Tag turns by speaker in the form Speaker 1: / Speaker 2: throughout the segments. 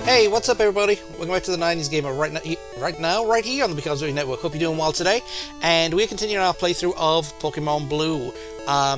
Speaker 1: Hey, what's up everybody? Welcome back to the 90s Gamer right here on the Becausemaybepodcast Network. Hope you're doing well today. And we're continuing our playthrough of Pokemon Blue.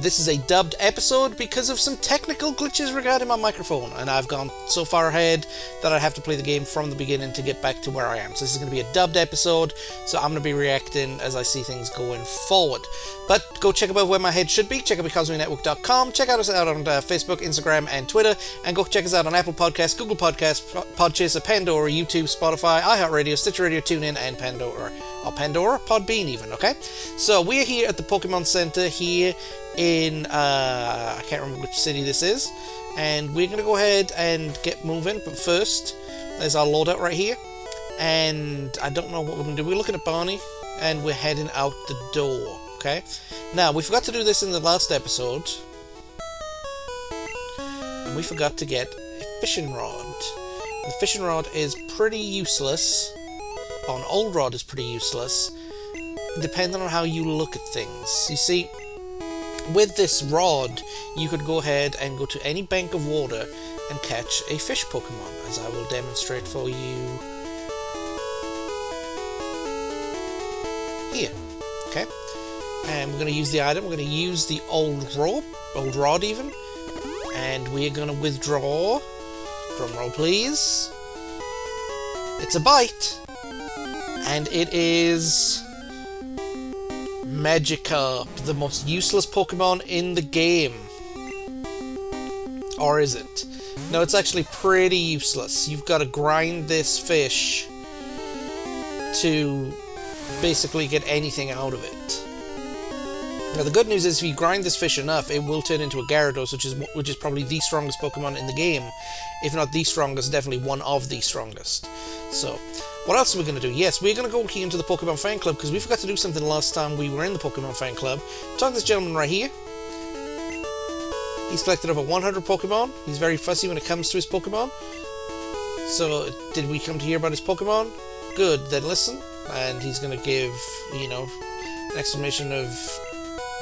Speaker 1: This is a dubbed episode because of some technical glitches regarding my microphone. And I've gone so far ahead that I have to play the game from the beginning to get back to where I am. So this is going to be a dubbed episode, so I'm going to be reacting as I see things going forward. But go check out where my head should be. Check out becausemaybepodcast.com. Check us out on Facebook, Instagram, and Twitter. And go check us out on Apple Podcasts, Google Podcasts, Podchaser, Pandora, YouTube, Spotify, iHeartRadio, Stitcher Radio, TuneIn, and Pandora. Or Pandora? Podbean even, okay? So we're here at the Pokemon Center here in, I can't remember which city this is. And we're going to go ahead and get moving. But first, there's our loadout right here. And I don't know what we're going to do. We're looking at Barney, and we're heading out the door, okay? Now, we forgot to do this in the last episode. And we forgot to get a fishing rod. The fishing rod is pretty useless. Or an old rod is pretty useless, depending on how you look at things. You see, with this rod, you could go ahead and go to any bank of water and catch a fish Pokemon, as I will demonstrate for you here. Okay, and we're going to use the item. We're going to use the old rod even, and we're going to withdraw. Drum roll, please. It's a bite. And it is Magikarp, the most useless Pokemon in the game. Or is it? No, it's actually pretty useless. You've got to grind this fish to basically get anything out of it. Now the good news is if you grind this fish enough, it will turn into a Gyarados, which is probably the strongest Pokemon in the game. If not the strongest, definitely one of the strongest. So, what else are we going to do? Yes, we're going to go here into the Pokemon Fan Club, because we forgot to do something last time we were in the Pokemon Fan Club. Talk to this gentleman right here. He's collected over 100 Pokemon. He's very fussy when it comes to his Pokemon. So, did we come to hear about his Pokemon? Good, then listen. And he's going to give, you know, an explanation of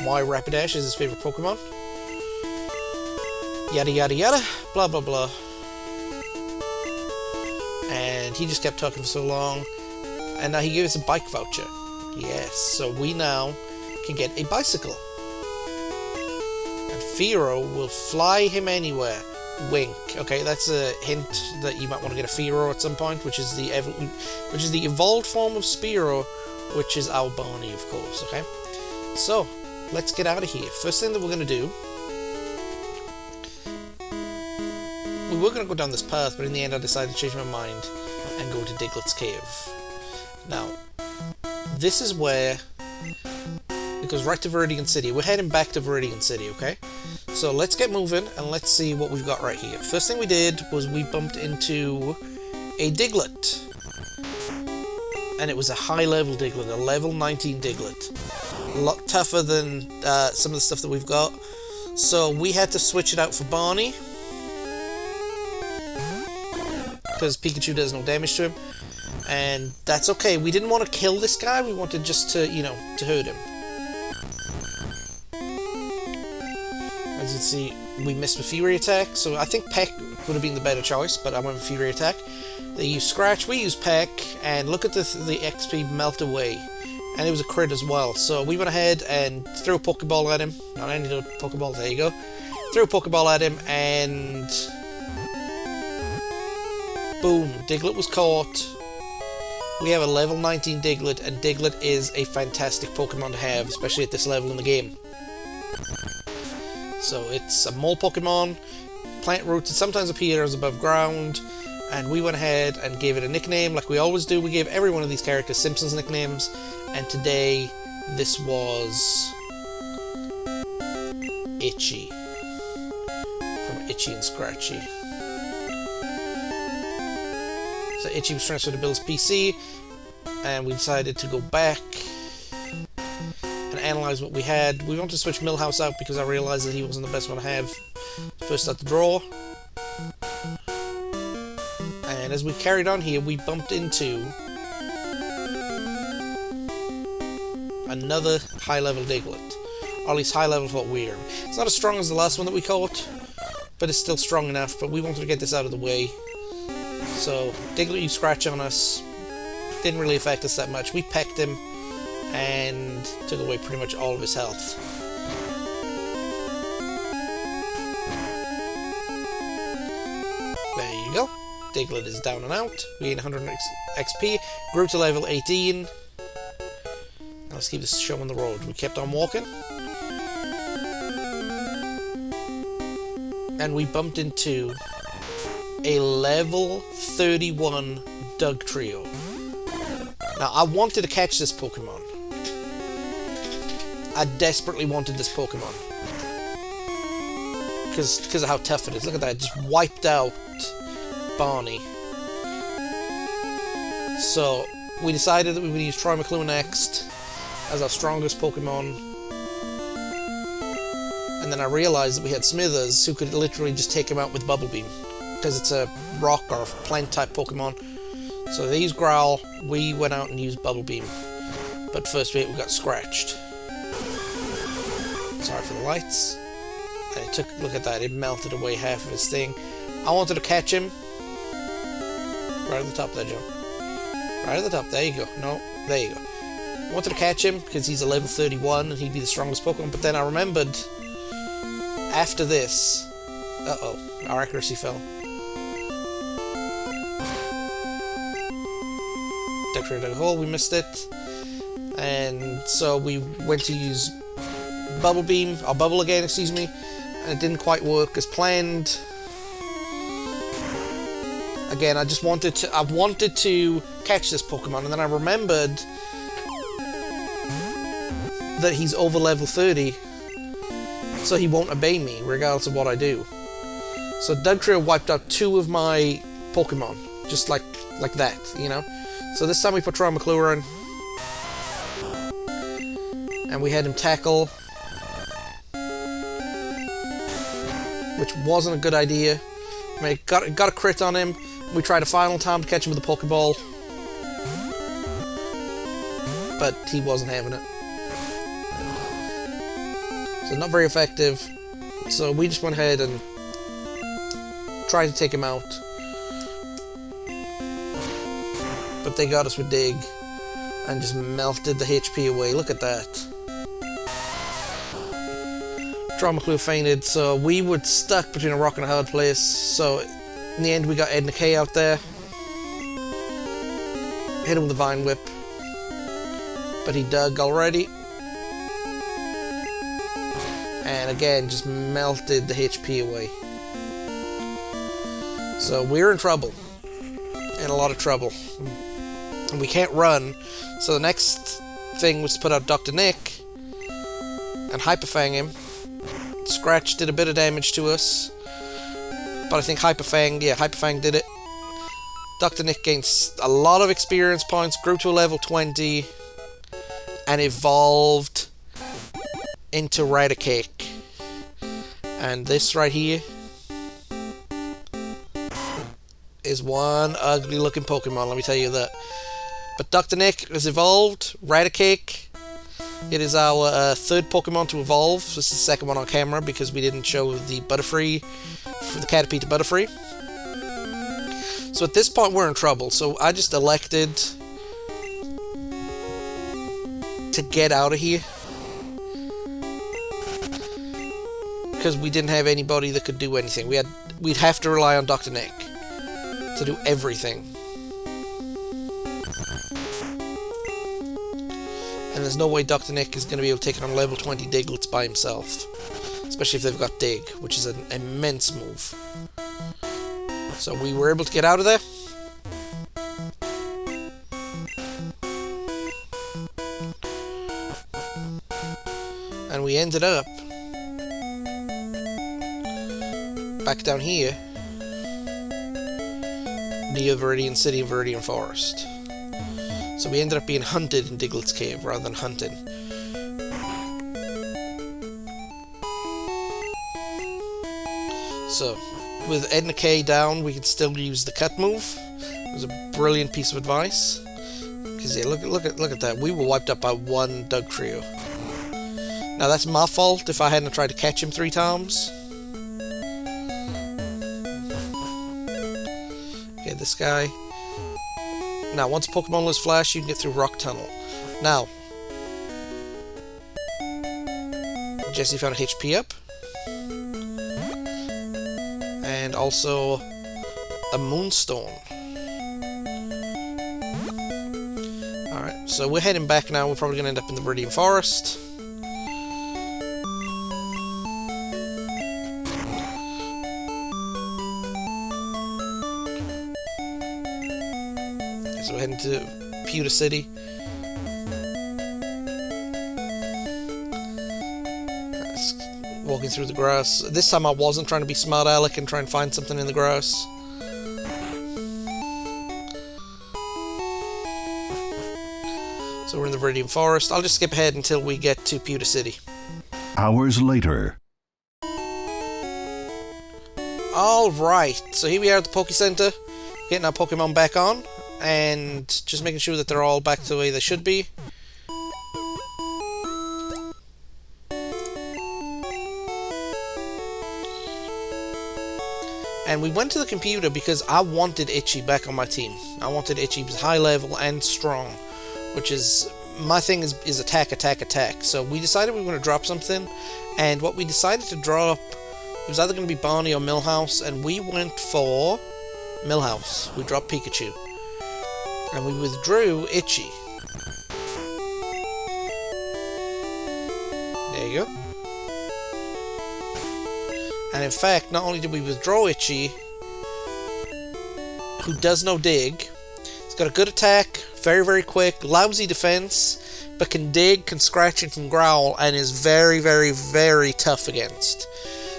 Speaker 1: why Rapidash is his favourite Pokemon. Yada yada yada, blah blah blah. And he just kept talking for so long, and now he gave us a bike voucher. Yes, so we now can get a bicycle. And Fearow will fly him anywhere. Wink. Okay, that's a hint that you might want to get a Fearow at some point, which is the evolved form of Spearow, which is our Barney, of course. Okay, so let's get out of here. First thing that we're going to do, we were going to go down this path, but in the end I decided to change my mind and go to Diglett's Cave. Now, this is where it goes right to Viridian City. We're heading back to Viridian City, okay? So let's get moving and let's see what we've got right here. First thing we did was we bumped into a Diglett. And it was a high-level Diglett, a level 19 Diglett. A lot tougher than some of the stuff that we've got. So we had to switch it out for Barney, because Pikachu does no damage to him. And that's okay. We didn't want to kill this guy, we wanted just to, you know, to hurt him. As you can see, we missed the Fury Attack, so I think Peck would have been the better choice, but I went with Fury Attack. They use Scratch, we use Peck, and look at the XP melt away. And it was a crit as well, so we went ahead and threw a Pokeball at him. Not any Pokeball, there you go. Threw a Pokeball at him, and boom, Diglett was caught. We have a level 19 Diglett, and Diglett is a fantastic Pokemon to have, especially at this level in the game. So it's a mole Pokemon, plant roots, it sometimes appears above ground, and we went ahead and gave it a nickname like we always do. We gave every one of these characters Simpsons nicknames, and today this was Itchy, from Itchy and Scratchy. So Itchy was transferred to Bill's PC, and we decided to go back and analyze what we had. We wanted to switch Millhouse out because I realized that he wasn't the best one to have first out the draw. And as we carried on here, we bumped into another high-level Diglett. Or at least high-level for what we're. It's not as strong as the last one that we caught, but it's still strong enough. But we wanted to get this out of the way. So Diglett used Scratch on us. Didn't really affect us that much. We pecked him and took away pretty much all of his health. There you go. Diglett is down and out. We gained 100 XP. Grew to level 18. Now let's keep this show on the road. We kept on walking. And we bumped into a level 31 Doug Trio. Now, I wanted to catch this Pokemon. I desperately wanted this Pokemon. Because of how tough it is. Look at that, it just wiped out Barney. So, we decided that we would use Troy next as our strongest Pokemon. And then I realized that we had Smithers, who could literally just take him out with Bubble Beam. Because it's a rock or plant type Pokemon. So they used Growl, we went out and used Bubble Beam. But first we got scratched. Sorry for the lights. And it took, look at that, it melted away half of his thing. I wanted to catch him. Right at the top there, Joe. Right at the top, there you go. No, there you go. I wanted to catch him because he's a level 31 and he'd be the strongest Pokemon. But then I remembered, after this... Uh-oh, our accuracy fell. Dug a hole, we missed it. And so we went to use Bubble Beam, or Bubble again, excuse me. And it didn't quite work as planned. Again, I wanted to catch this Pokemon, and then I remembered that he's over level 30, so he won't obey me, regardless of what I do. So Dugtrio wiped out 2 of my Pokemon, just like that, you know? So this time we put Troy McClure, and we had him tackle, which wasn't a good idea. I mean, got a crit on him. We tried a final time to catch him with a Pokeball, but he wasn't having it. So not very effective. So we just went ahead and tried to take him out. But they got us with Dig and just melted the HP away. Look at that. Troy McClure fainted, so we were stuck between a rock and a hard place. So in the end, we got Edna K out there. Hit him with the Vine Whip. But he dug already. And again, just melted the HP away. So we're in trouble. In a lot of trouble. And we can't run. So the next thing was to put out Dr. Nick and Hyperfang him. Scratch did a bit of damage to us. But I think Hyperfang did it. Dr. Nick gained a lot of experience points, grew to a level 20, and evolved into Raticate. And this right here is one ugly looking Pokemon, let me tell you that. But Dr. Nick has evolved, Raticate. It is our third Pokemon to evolve. This is the second one on camera because we didn't show the Butterfree, for the Caterpie to Butterfree. So at this point we're in trouble, so I just elected to get out of here. Because we didn't have anybody that could do anything. We'd have to rely on Dr. Nick to do everything. And there's no way Dr. Nick is going to be able to take on level 20 Digletts by himself. Especially if they've got Dig, which is an immense move. So we were able to get out of there. And we ended up back down here near Viridian City and Viridian Forest. So we ended up being hunted in Diglett's Cave rather than hunted. So, with Edna K down, we can still use the cut move. It was a brilliant piece of advice. Because yeah, look at that. We were wiped up by one Doug Trio. Now that's my fault if I hadn't tried to catch him 3 times. Okay, this guy. Now, once Pokemon lose Flash, you can get through Rock Tunnel. Now, Jesse found a HP up. And also a Moonstone. Alright, so we're heading back now. We're probably going to end up in the Viridian Forest. Okay, so we're heading to Pewter City. Walking through the grass. This time I wasn't trying to be smart aleck and try and find something in the grass. So we're in the Viridian Forest. I'll just skip ahead until we get to Pewter City.
Speaker 2: Hours later.
Speaker 1: Alright, so here we are at the Poke Center. Getting our Pokemon back on. And just making sure that they're all back to the way they should be. And we went to the computer because I wanted Itchy back on my team. I wanted Itchy high level and strong, which is my thing is attack, attack, attack. So we decided we were going to drop something, and what we decided to drop, it was either going to be Barney or Millhouse, and we went for Millhouse. We dropped Pikachu. And we withdrew Itchy. There you go. And in fact, not only did we withdraw Itchy, who does no dig, he's got a good attack, very, very quick, lousy defense, but can dig, can scratch, and can growl, and is very, very, very tough against.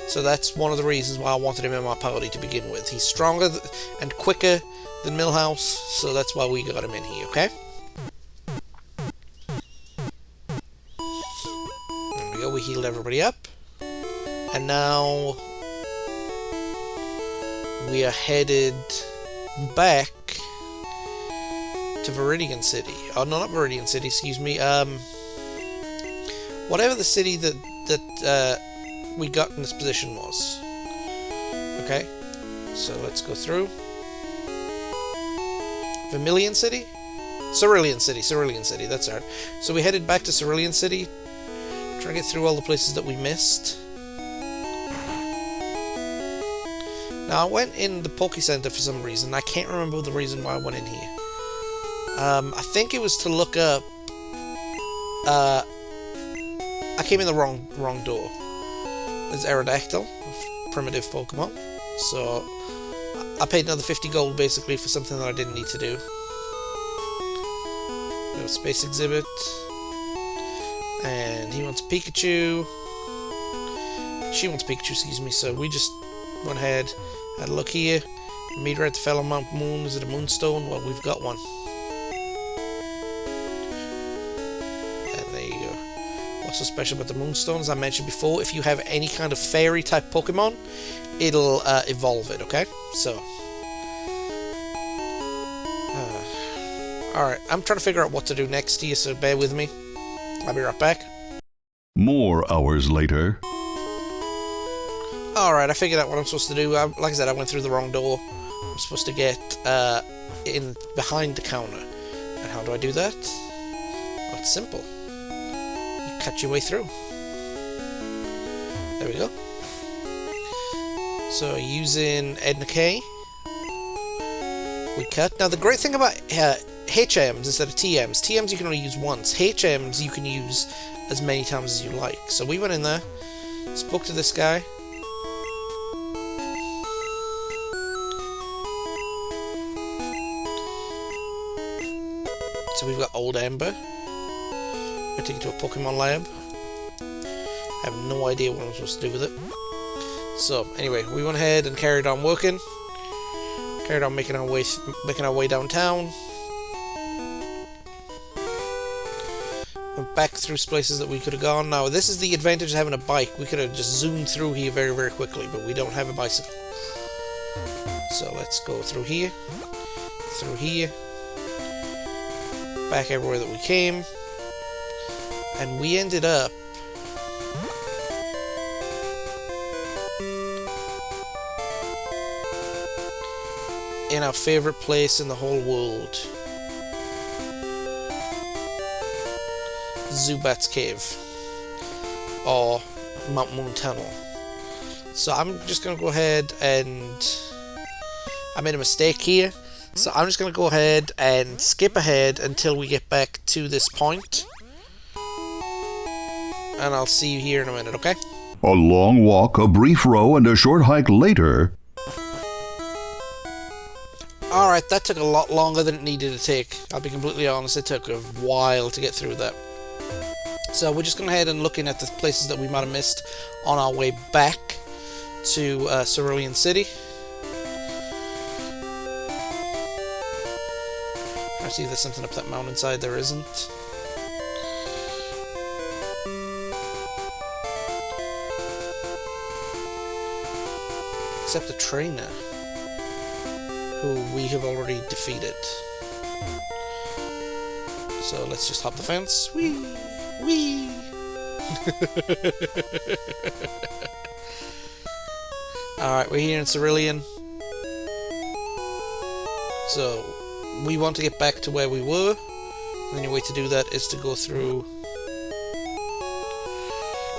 Speaker 1: So that's one of the reasons why I wanted him in my party to begin with. He's stronger and quicker than Millhouse, so that's why we got him in here, okay? There we go, we healed everybody up. And now we are headed back to Viridian City. Oh, no, not Viridian City, excuse me. Whatever the city that we got in this position was. Okay, so let's go through. Vermilion City? Cerulean City, that's right. So we headed back to Cerulean City, trying to get through all the places that we missed. Now, I went in the Poke Center for some reason. I can't remember the reason why I went in here. I think it was to look up... I came in the wrong door. There's Aerodactyl, primitive Pokemon. So, I paid another 50 gold, basically, for something that I didn't need to do. Little space exhibit. And he wants Pikachu. She wants Pikachu, excuse me, so we just went ahead, had a look here. Meteor at the Fellow Mount Moon. Is it a Moonstone? Well, we've got one. And there you go. What's so special about the Moonstone? As I mentioned before, if you have any kind of fairy type Pokemon, it'll evolve it, okay? So. Alright, I'm trying to figure out what to do next here, so bear with me. I'll be right back.
Speaker 2: More hours later.
Speaker 1: Alright, I figured out what I'm supposed to do. Like I said, I went through the wrong door. I'm supposed to get in behind the counter. And how do I do that? Well, it's simple. You cut your way through. There we go. So, using Edna K, we cut. Now, the great thing about HMs instead of TMs, TMs you can only use once. HMs you can use as many times as you like. So we went in there, spoke to this guy. So we've got Old Amber. I take it to a Pokemon lab. I have no idea what I'm supposed to do with it. So anyway, we went ahead and carried on working. Carried on making our way downtown. Went back through places that we could have gone. Now this is the advantage of having a bike. We could have just zoomed through here very, very quickly, but we don't have a bicycle. So let's go through here. Through here. Back everywhere that we came. And we ended up in our favourite place in the whole world. Zubat's Cave. Or Mount Moon Tunnel. So I'm just going to go ahead and... I made a mistake here. So I'm just going to go ahead and skip ahead until we get back to this point. And I'll see you here in a minute, okay?
Speaker 2: A long walk, a brief row, and a short hike later.
Speaker 1: Alright, that took a lot longer than it needed to take. I'll be completely honest, it took a while to get through that. So we're just going to head and looking at the places that we might have missed on our way back to Cerulean City. I see there's something up that mountainside. There isn't. Except the trainer, who we have already defeated. So let's just hop the fence. Whee! Whee! Alright, we're here in Cerulean. So, we want to get back to where we were. The only way to do that is to go through...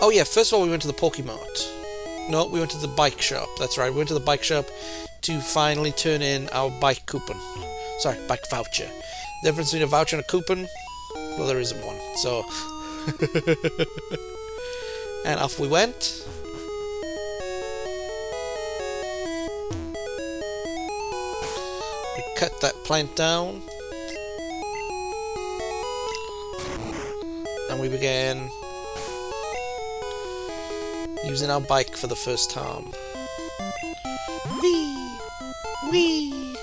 Speaker 1: Oh yeah, first of all we went to the Pokemon. No, we went to the bike shop. That's right, we went to the bike shop to finally turn in our bike coupon. Sorry, bike voucher. The difference between a voucher and a coupon? Well, there isn't one. So... and off we went. We cut that plant down. And we began using our bike for the first time. Whee! Whee!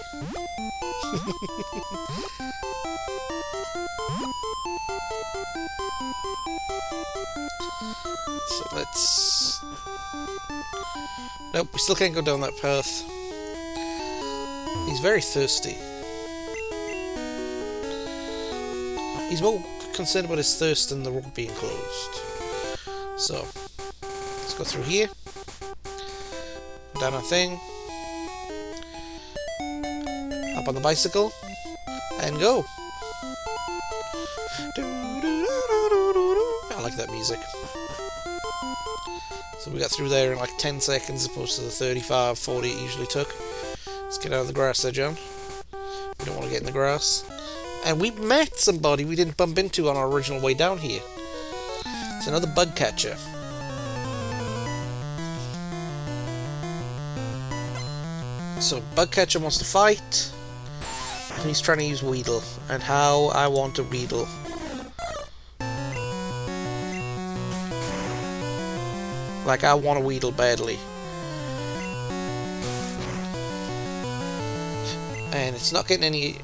Speaker 1: So let's... Nope, we still can't go down that path. He's very thirsty. He's more concerned about his thirst than the road being closed. So, let's go through here. Down our thing. Up on the bicycle. And go. I like that music. So we got through there in like 10 seconds as opposed to the 35, 40 it usually took. Let's get out of the grass there, John. We don't want to get in the grass. And we met somebody we didn't bump into on our original way down here. It's another bug catcher. So bug catcher wants to fight. And he's trying to use Weedle. And how I want a Weedle. Like, I want a Weedle badly. And it's not getting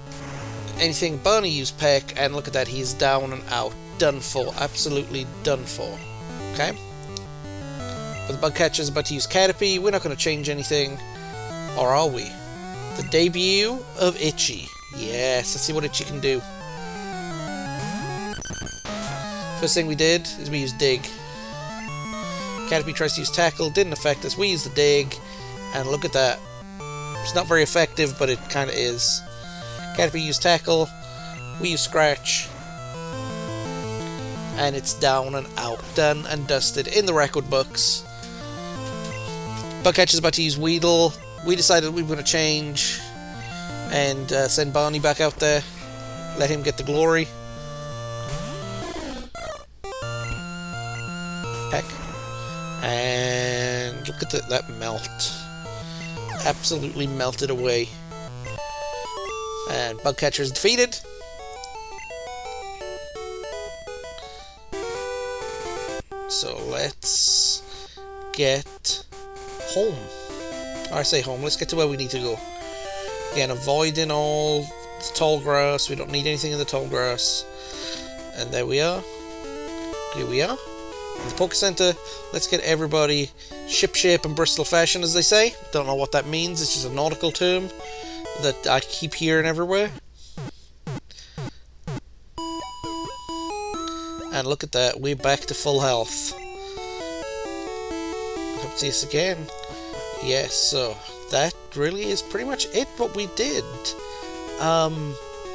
Speaker 1: anything Barney used Peck, and look at that, he's down and out. Done for. Absolutely done for. Okay? But the bug catcher's about to use Caterpie. We're not going to change anything. Or are we? The debut of Itchy. Yes, let's see what Itchy can do. First thing we did is we used Dig. Caterpie tries to use Tackle, didn't affect us. We used the Dig, and look at that. It's not very effective, but it kind of is. Caterpie used Tackle, we use Scratch, and it's down and out. Done and dusted in the record books. Bugcatcher's about to use Weedle. We decided we were going to change and send Barney back out there. Let him get the glory. Heck. And look at that melt. Absolutely melted away. And Bugcatcher is defeated. So let's get home. Or I say home, let's get to where we need to go. Again, avoiding all the tall grass. We don't need anything in the tall grass. And there we are. Here we are. In the Poke Center, let's get everybody ship-shape and Bristol fashion, as they say. Don't know what that means, it's just a nautical term that I keep hearing everywhere. And look at that, we're back to full health. Hope to see us again. Yes, so that really is pretty much it what we did.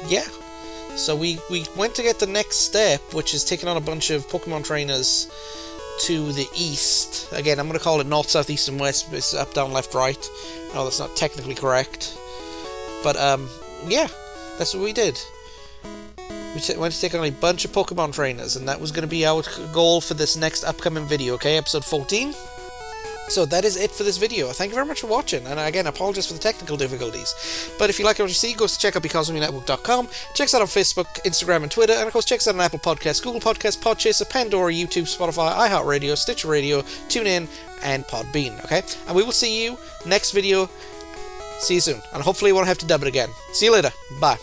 Speaker 1: Yeah. So we went to get the next step, which is taking on a bunch of Pokemon trainers to the east. Again, I'm going to call it north, south, east, and west. It's up, down, left, right. I know that's not technically correct. But, yeah, that's what we did. We went to take on a bunch of Pokemon trainers, and that was going to be our goal for this next upcoming video, okay? Episode 14. So that is it for this video. Thank you very much for watching, and again, I apologize for the technical difficulties. But if you like what you see, go check out becausemaybepodcast.com, check us out on Facebook, Instagram, and Twitter, and of course check us out on Apple Podcasts, Google Podcasts, Podchaser, Pandora, YouTube, Spotify, iHeartRadio, Stitcher Radio, TuneIn, and Podbean, okay? And we will see you next video. See you soon, and hopefully we won't have to dub it again. See you later. Bye.